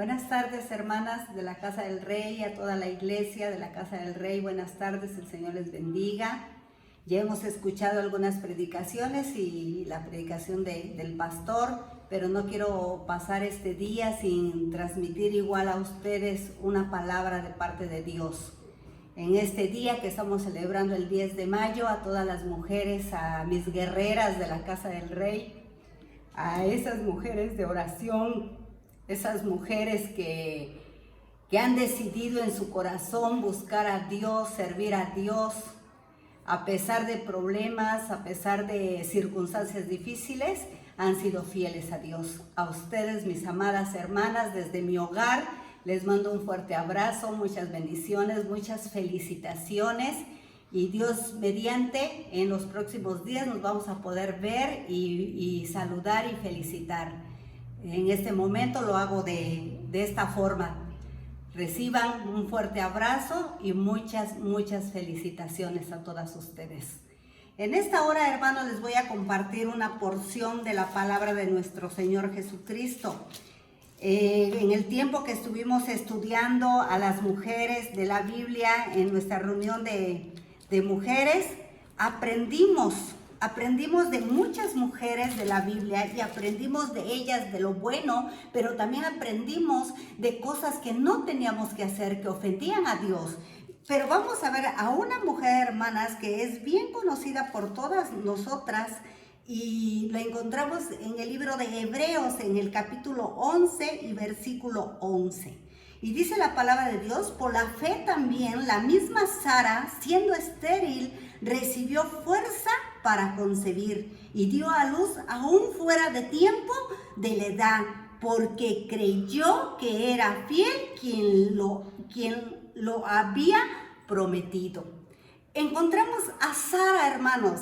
Buenas tardes, hermanas de la Casa del Rey, a toda la iglesia de la Casa del Rey. Buenas tardes, el Señor les bendiga. Ya hemos escuchado algunas predicaciones y la predicación del pastor, pero no quiero pasar este día sin transmitir igual a ustedes una palabra de parte de Dios. En este día que estamos celebrando el 10 de mayo, a todas las mujeres, a mis guerreras de la Casa del Rey, a esas mujeres de oración, esas mujeres que han decidido en su corazón buscar a Dios, servir a Dios, a pesar de problemas, a pesar de circunstancias difíciles, han sido fieles a Dios. A ustedes, mis amadas hermanas, desde mi hogar, les mando un fuerte abrazo, muchas bendiciones, muchas felicitaciones. Y Dios mediante, en los próximos días nos vamos a poder ver y saludar y felicitar. En este momento lo hago de esta forma. Reciban un fuerte abrazo y muchas felicitaciones a todas ustedes. En esta hora, hermanos, les voy a compartir una porción de la palabra de nuestro Señor Jesucristo. En el tiempo que estuvimos estudiando a las mujeres de la Biblia en nuestra reunión de mujeres, aprendimos de muchas mujeres de la Biblia y aprendimos de ellas de lo bueno, pero también aprendimos de cosas que no teníamos que hacer, que ofendían a Dios. Pero vamos a ver a una mujer, hermanas, que es bien conocida por todas nosotras y la encontramos en el libro de Hebreos, en el capítulo 11 y versículo 11. Y dice la palabra de Dios: por la fe también la misma Sara, siendo estéril, recibió fuerza para concebir y dio a luz aún fuera de tiempo de la edad, porque creyó que era fiel quien lo había prometido. Encontramos a Sara, hermanos.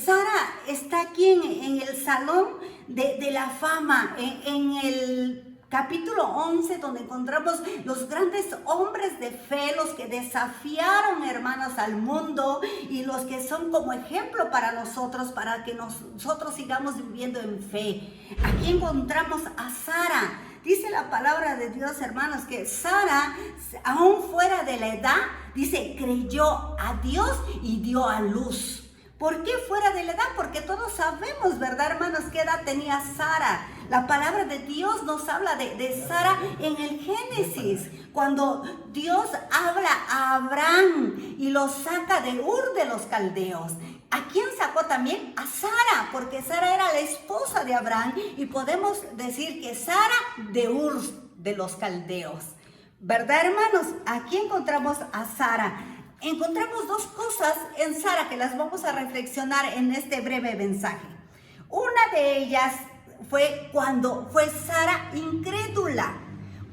Sara está aquí en el salón de la fama, en el capítulo 11, donde encontramos los grandes hombres de fe, los que desafiaron, hermanos, al mundo y los que son como ejemplo para nosotros, para que nosotros sigamos viviendo en fe. Aquí encontramos a Sara. Dice la palabra de Dios, hermanos, que Sara, aún fuera de la edad, dice, creyó a Dios y dio a luz. ¿Por qué fuera de la edad? Porque todos sabemos, ¿verdad, hermanos?, qué edad tenía Sara. La palabra de Dios nos habla de Sara en el Génesis, cuando Dios habla a Abraham y lo saca de Ur de los Caldeos. ¿A quién sacó también? A Sara, porque Sara era la esposa de Abraham y podemos decir que Sara de Ur de los Caldeos. ¿Verdad, hermanos? Aquí encontramos a Sara. Encontramos dos cosas en Sara que las vamos a reflexionar en este breve mensaje. Una de ellas fue cuando fue Sara incrédula.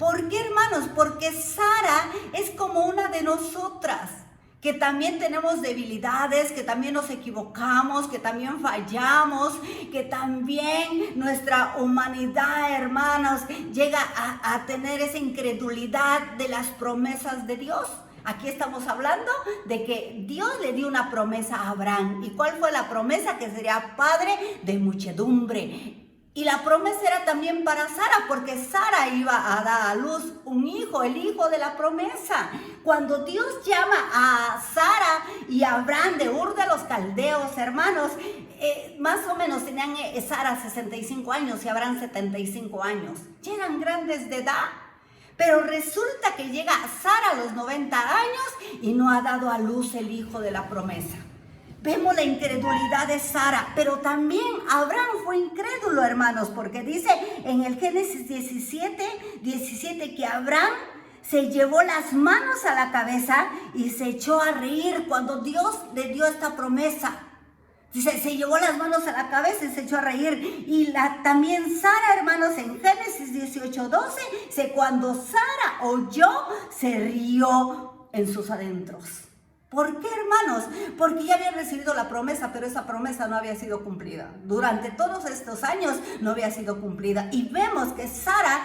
¿Por qué, hermanos? Porque Sara es como una de nosotras, que también tenemos debilidades, que también nos equivocamos, que también fallamos, que también nuestra humanidad, hermanos, llega a tener esa incredulidad de las promesas de Dios. Aquí estamos hablando de que Dios le dio una promesa a Abraham. ¿Y cuál fue la promesa? Que sería padre de muchedumbre. Y la promesa era también para Sara, porque Sara iba a dar a luz un hijo, el hijo de la promesa. Cuando Dios llama a Sara y a Abraham de Ur de los Caldeos, hermanos, más o menos tenían Sara 65 años y Abraham 75 años. Ya eran grandes de edad. Pero resulta que llega Sara a los 90 años y no ha dado a luz el hijo de la promesa. Vemos la incredulidad de Sara, pero también Abraham fue incrédulo, hermanos, porque dice en el Génesis 17 que Abraham se llevó las manos a la cabeza y se echó a reír cuando Dios le dio esta promesa. Dice, se llevó las manos a la cabeza y se echó a reír. Y también Sara, hermanos, en Génesis 18:12, cuando Sara oyó, se rió en sus adentros. ¿Por qué, hermanos? Porque ya había recibido la promesa, pero esa promesa no había sido cumplida. Durante todos estos años no había sido cumplida. Y vemos que Sara,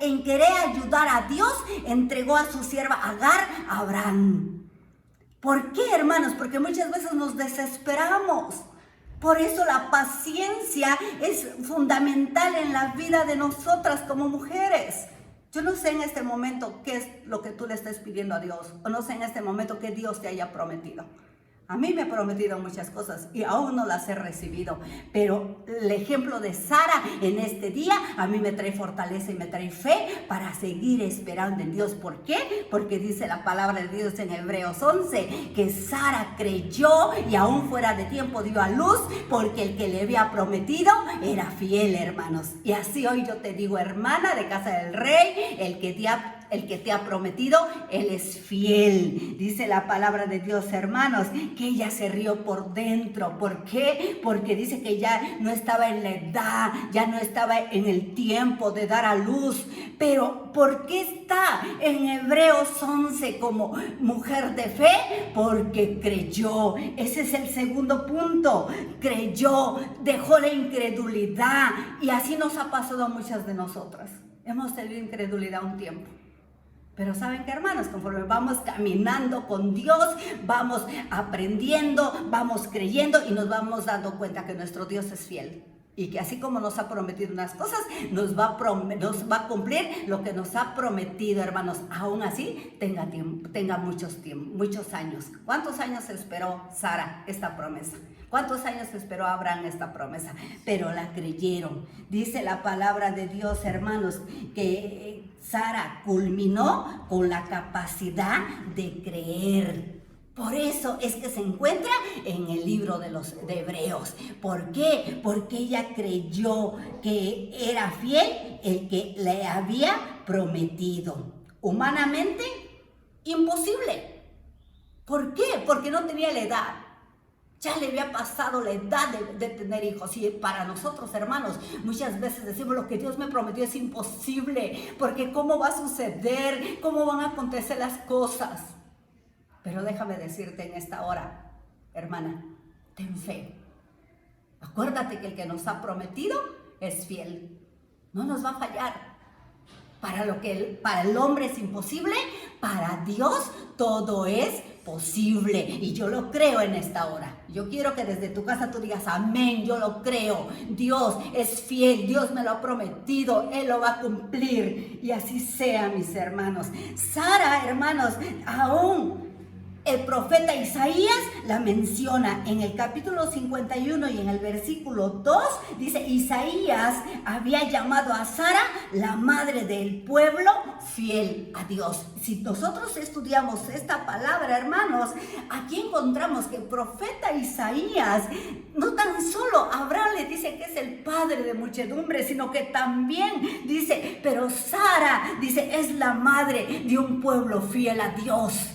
en querer ayudar a Dios, entregó a su sierva Agar a Abraham. ¿Por qué, hermanos? Porque muchas veces nos desesperamos. Por eso la paciencia es fundamental en la vida de nosotras como mujeres. Yo no sé en este momento qué es lo que tú le estás pidiendo a Dios, o no sé en este momento qué Dios te haya prometido. A mí me ha prometido muchas cosas y aún no las he recibido, pero el ejemplo de Sara en este día a mí me trae fortaleza y me trae fe para seguir esperando en Dios. ¿Por qué? Porque dice la palabra de Dios en Hebreos 11 que Sara creyó y aún fuera de tiempo dio a luz porque el que le había prometido era fiel, hermanos. Y así hoy yo te digo, hermana de Casa del Rey, el que te ha prometido, Él es fiel. Dice la palabra de Dios, hermanos, que ella se rió por dentro. ¿Por qué? Porque dice que ya no estaba en la edad, ya no estaba en el tiempo de dar a luz. Pero ¿por qué está en Hebreos 11 como mujer de fe? Porque creyó. Ese es el segundo punto. Creyó, dejó la incredulidad. Y así nos ha pasado a muchas de nosotras. Hemos tenido incredulidad un tiempo. Pero ¿saben qué, hermanos? Conforme vamos caminando con Dios, vamos aprendiendo, vamos creyendo y nos vamos dando cuenta que nuestro Dios es fiel. Y que así como nos ha prometido unas cosas, nos va a cumplir lo que nos ha prometido, hermanos. Aún así, tenga muchos años. ¿Cuántos años esperó Sara esta promesa? ¿Cuántos años esperó Abraham esta promesa? Pero la creyeron. Dice la palabra de Dios, hermanos, que Sara culminó con la capacidad de creer. Por eso es que se encuentra en el libro de Hebreos. ¿Por qué? Porque ella creyó que era fiel el que le había prometido. Humanamente, imposible. ¿Por qué? Porque no tenía la edad. Ya le había pasado la edad de tener hijos. Y para nosotros, hermanos, muchas veces decimos lo que Dios me prometió es imposible. Porque ¿cómo va a suceder? ¿Cómo van a acontecer las cosas? Pero déjame decirte en esta hora, hermana, ten fe. Acuérdate que el que nos ha prometido es fiel. No nos va a fallar. Para el hombre es imposible, para Dios todo es posible. Y yo lo creo en esta hora. Yo quiero que desde tu casa tú digas, amén, yo lo creo. Dios es fiel, Dios me lo ha prometido, Él lo va a cumplir. Y así sea, mis hermanos. Sara, hermanos, aún el profeta Isaías la menciona en el capítulo 51 y en el versículo 2, dice, Isaías había llamado a Sara la madre del pueblo fiel a Dios. Si nosotros estudiamos esta palabra, hermanos, aquí encontramos que el profeta Isaías no tan solo Abraham le dice que es el padre de muchedumbre, sino que también dice, pero Sara, dice, es la madre de un pueblo fiel a Dios.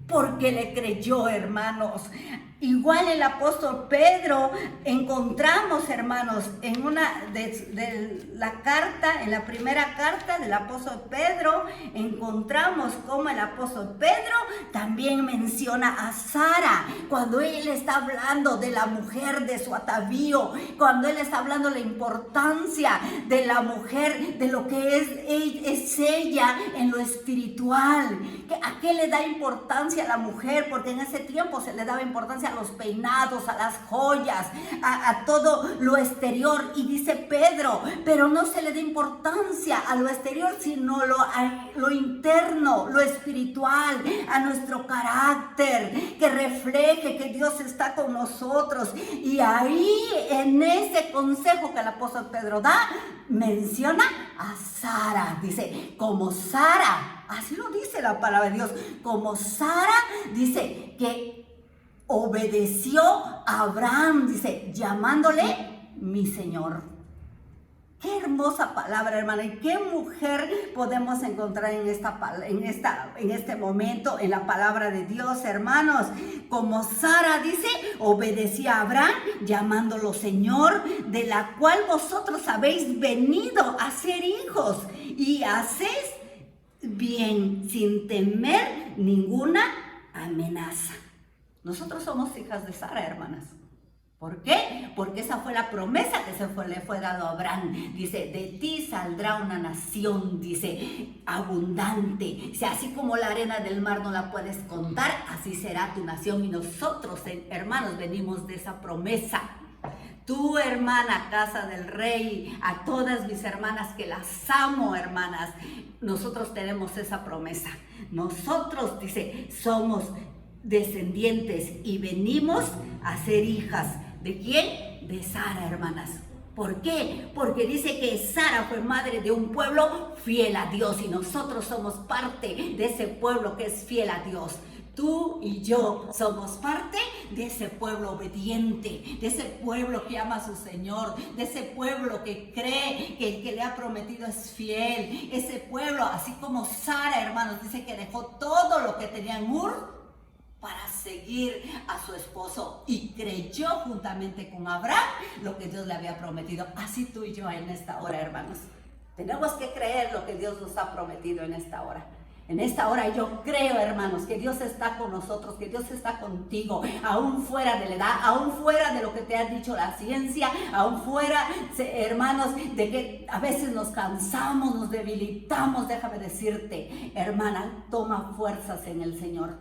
Porque le creyó, hermanos. Igual el apóstol Pedro encontramos, hermanos, en una de la carta, en la primera carta del apóstol Pedro, encontramos cómo el apóstol Pedro también menciona a Sara, cuando él está hablando de la mujer, de su atavío, cuando él está hablando de la importancia de la mujer, de lo que es ella en lo espiritual. ¿A qué le da importancia a la mujer? Porque en ese tiempo se le daba importancia a los peinados, a las joyas, a todo lo exterior. Y dice Pedro, pero no se le da importancia a lo exterior, sino a lo interno, lo espiritual, a nuestro carácter, que refleje que Dios está con nosotros. Y ahí, en ese consejo que el apóstol Pedro da, menciona a Sara. Dice, como Sara, así lo dice la palabra de Dios, como Sara, dice que obedeció a Abraham, dice, llamándole mi Señor. Qué hermosa palabra, hermana, y qué mujer podemos encontrar en este momento en la palabra de Dios, hermanos. Como Sara dice, obedecía a Abraham, llamándolo Señor, de la cual vosotros habéis venido a ser hijos, y hacéis bien, sin temer ninguna amenaza. Nosotros somos hijas de Sara, hermanas. ¿Por qué? Porque esa fue la promesa que le fue dado a Abraham. Dice, de ti saldrá una nación, dice, abundante. Dice, así como la arena del mar no la puedes contar, así será tu nación. Y nosotros, hermanos, venimos de esa promesa. tú, hermana, casa del rey, a todas mis hermanas que las amo, hermanas, nosotros tenemos esa promesa. Nosotros, dice, somos descendientes y venimos a ser hijas. ¿De quién? De Sara, hermanas. ¿Por qué? Porque dice que Sara fue madre de un pueblo fiel a Dios y nosotros somos parte de ese pueblo que es fiel a Dios. Tú y yo somos parte de ese pueblo obediente, de ese pueblo que ama a su Señor, de ese pueblo que cree que el que le ha prometido es fiel. Ese pueblo, así como Sara, hermanos, dice que dejó todo lo que tenía en Ur para seguir a su esposo y creyó juntamente con Abraham lo que Dios le había prometido. Así tú y yo en esta hora, hermanos, tenemos que creer lo que Dios nos ha prometido en esta hora. En esta hora yo creo, hermanos, que Dios está con nosotros, que Dios está contigo, aún fuera de la edad, aún fuera de lo que te ha dicho la ciencia, aún fuera, hermanos, de que a veces nos cansamos, nos debilitamos. Déjame decirte, hermana, toma fuerzas en el Señor.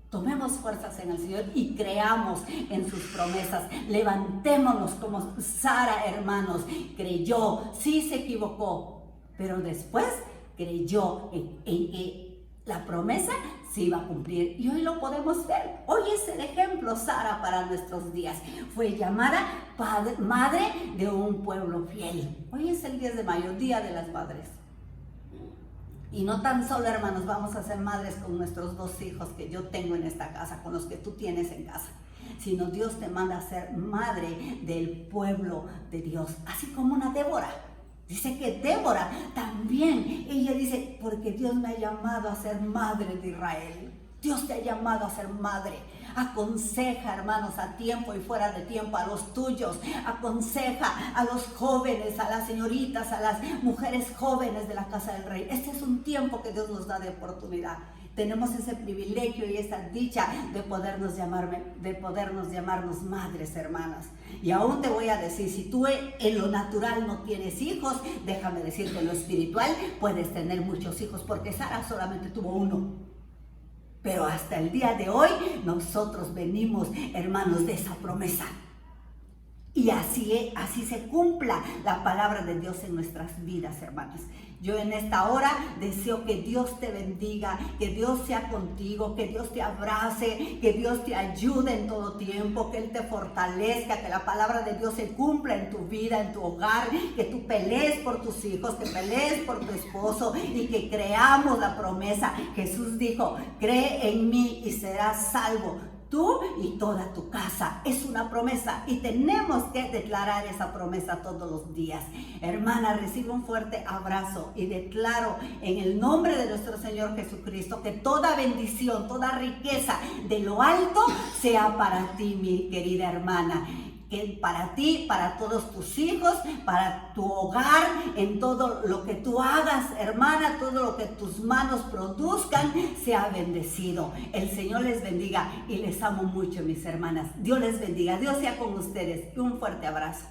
Tomemos fuerzas en el Señor y creamos en sus promesas. Levantémonos como Sara, hermanos. Creyó, sí se equivocó, pero después creyó en que la promesa se iba a cumplir. Y hoy lo podemos ver. Hoy es el ejemplo Sara para nuestros días. Fue llamada madre de un pueblo fiel. Hoy es el 10 de mayo, Día de las Madres. Y no tan solo, hermanos, vamos a ser madres con nuestros 2 hijos que yo tengo en esta casa, con los que tú tienes en casa, sino Dios te manda a ser madre del pueblo de Dios, así como una Débora. Dice que Débora también, ella dice, porque Dios me ha llamado a ser madre de Israel. Dios te ha llamado a ser madre. Aconseja, hermanos, a tiempo y fuera de tiempo a los tuyos. Aconseja a los jóvenes, a las señoritas, a las mujeres jóvenes de la casa del rey. Este es un tiempo que Dios nos da de oportunidad. Tenemos ese privilegio y esa dicha de podernos llamarnos madres, hermanas. Y aún te voy a decir, si tú en lo natural no tienes hijos, déjame decirte, en lo espiritual puedes tener muchos hijos, porque Sara solamente tuvo 1. Pero hasta el día de hoy nosotros venimos, hermanos, de esa promesa. Y así se cumpla la palabra de Dios en nuestras vidas, hermanos. Yo en esta hora deseo que Dios te bendiga, que Dios sea contigo, que Dios te abrace, que Dios te ayude en todo tiempo, que Él te fortalezca, que la palabra de Dios se cumpla en tu vida, en tu hogar, que tú pelees por tus hijos, que pelees por tu esposo y que creamos la promesa. Jesús dijo, cree en mí y serás salvo, tú y toda tu casa. Es una promesa y tenemos que declarar esa promesa todos los días. Hermana, recibe un fuerte abrazo y declaro en el nombre de nuestro Señor Jesucristo que toda bendición, toda riqueza de lo alto sea para ti, mi querida hermana. Que para ti, para todos tus hijos, para tu hogar, en todo lo que tú hagas, hermana, todo lo que tus manos produzcan, sea bendecido. El Señor les bendiga y les amo mucho, mis hermanas. Dios les bendiga, Dios sea con ustedes y un fuerte abrazo.